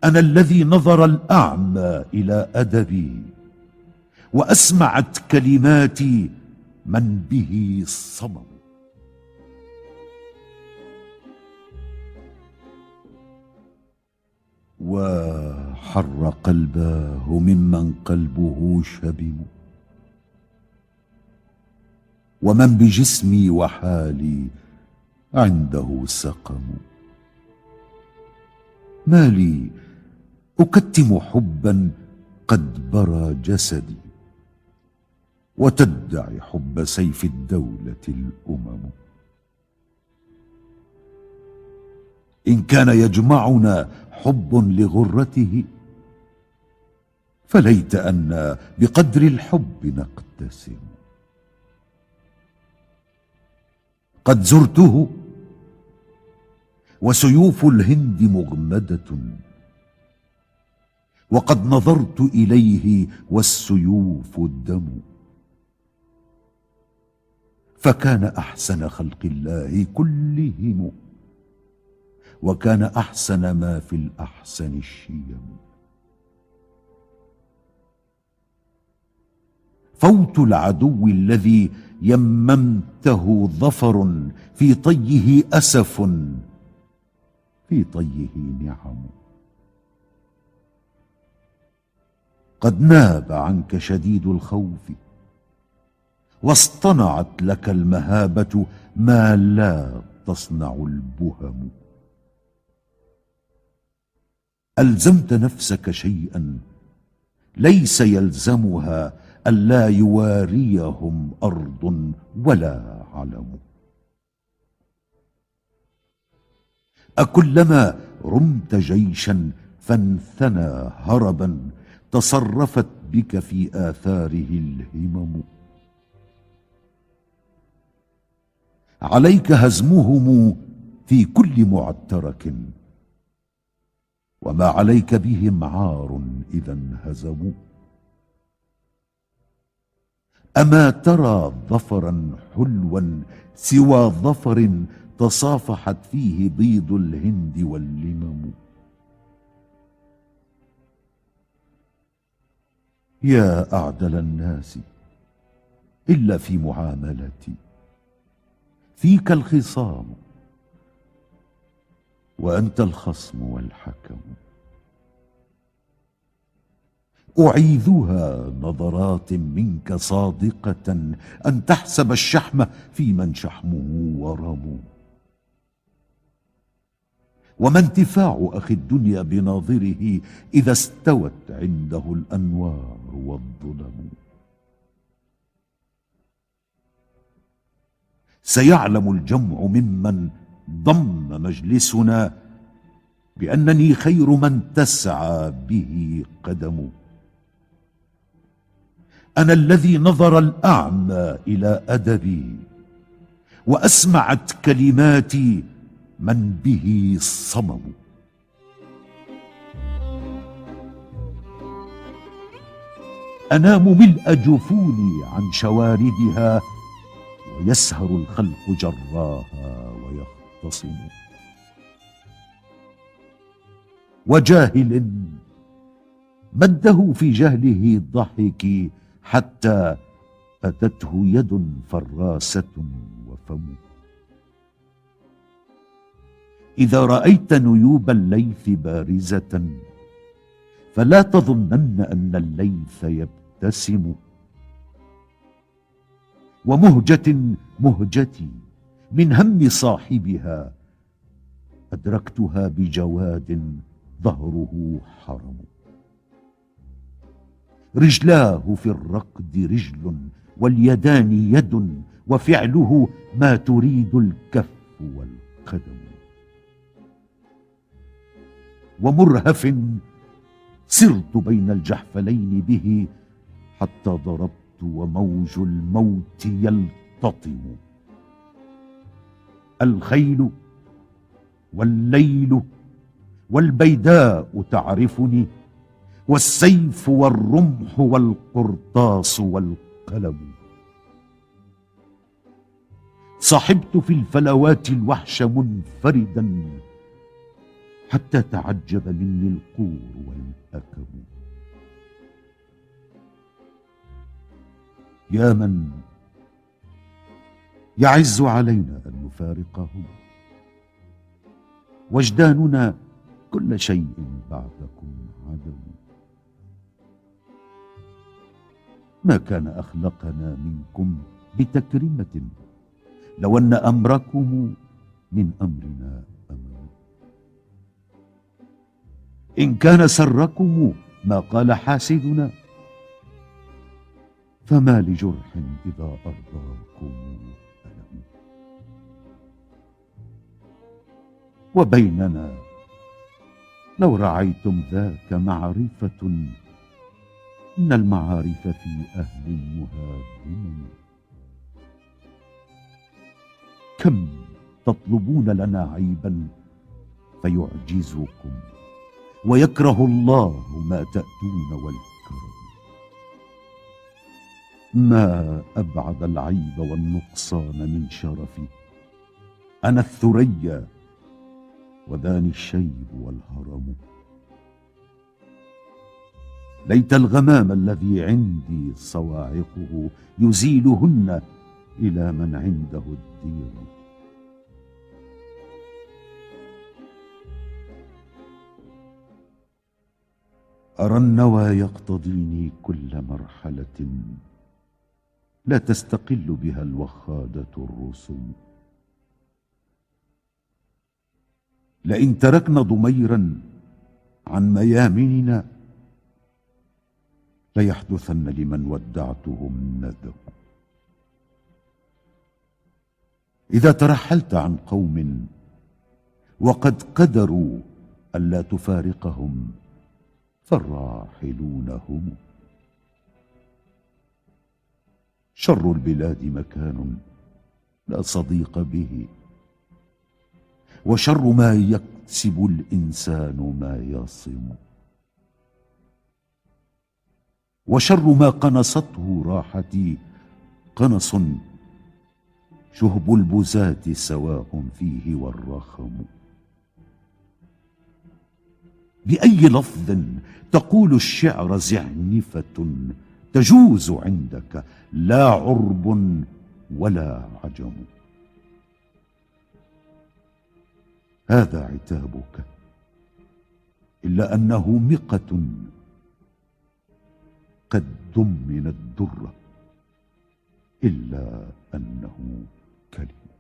أنا الذي نظر الأعمى إلى أدبي، وأسمعت كلماتي من به صمم. وحر قلباه ممن قلبه شبم، ومن بجسمي وحالي عنده سقم. ما لي أكتم حبا قد برى جسدي، وتدعي حب سيف الدولة الأمم. إن كان يجمعنا حب لغرته، فليت أن بقدر الحب نقتسم. قد زرته وسيوف الهند مغمدة، وقد نظرت إليه والسيوف الدم. فكان أحسن خلق الله كلهم، وكان أحسن ما في الأحسن الشيم. فوت العدو الذي يممته ظفر، في طيه أسف، في طيه نعم. قد ناب عنك شديد الخوف، واصطنعت لك المهابة ما لا تصنع البهم. ألزمت نفسك شيئا ليس يلزمها ألا يواريهم أرض ولا علم. أكلما رمت جيشا فانثنى هربا، تصرفت بك في آثاره الهمم. عليك هزمهم في كل معترك، وما عليك بهم عار إذا انهزموا. أما ترى ظفرا حلوا سوى ظفر تصافحت فيه بيض الهند واللمم. يا أعدل الناس إلا في معاملتي، فيك الخصام وأنت الخصم والحكم. أعيذها نظرات منك صادقة، أن تحسب الشحم في من شحمه ورم. وما انتفاع أخي الدنيا بناظره إذا استوت عنده الأنوار والظلم. سيعلم الجمع ممن ضم مجلسنا بأنني خير من تسعى به قدم. أنا الذي نظر الأعمى إلى أدبي، وأسمعت كلماتي من به صمم. أنام ملء جفوني عن شواردها، ويسهر الخلق جراها ويختصم. وجاهل مده في جهله ضحك، حتى أتته يد فراسة وفم. إذا رأيت نيوب الليث بارزة، فلا تظنن أن الليث يبتسم. ومهجة مهجتي من هم صاحبها، أدركتها بجواد ظهره حرم. رجلاه في الركض رجل، واليدان يد، وفعله ما تريد الكف والقدم. ومرهف سرت بين الجحفلين به، حتى ضربت وموج الموت يلتطم. الخيل والليل والبيداء تعرفني، والسيف والرمح والقرطاس والقلم. صحبت في الفلوات الوحش منفردا، حتى تعجب مني القور والأكم. يا من يعز علينا أن نفارقهم، وجداننا كل شيء بعدكم عدم. ما كان أخلقنا منكم بتكريمة، لو أن أمركم من أمرنا أمر. إن كان سركم ما قال حاسدنا، فما لجرح إذا أرضاكم ألم. وبيننا لو رعيتم ذاك معرفة، إن المعارف في أهل مهادم. كم تطلبون لنا عيبا فيعجزكم، ويكره الله ما تأتون والكرم. ما أبعد العيب والنقصان من شرفي، أنا الثريا وذاني الشيب والهرم. ليت الغمام الذي عندي صواعقه يزيلهن إلى من عنده الدير. أرى النوى يقتضيني كل مرحلة لا تستقل بها الوخادة الرسم. لئن تركنا ضميرا عن ميامننا، ليحدثن لمن ودعتهم ندم. إذا ترحلت عن قوم وقد قدروا ألا تفارقهم، فالراحلون هم. شر البلاد مكان لا صديق به، وشر ما يكسب الإنسان ما يصم. وشر ما قنصته راحتي قنص شهب البزاة سواء فيه والرخم. بأي لفظ تقول الشعر زعنفة تجوز عندك، لا عرب ولا عجم. هذا عتابك، إلا أنه مقة قد ضمن الدر، إلا أنه كلم.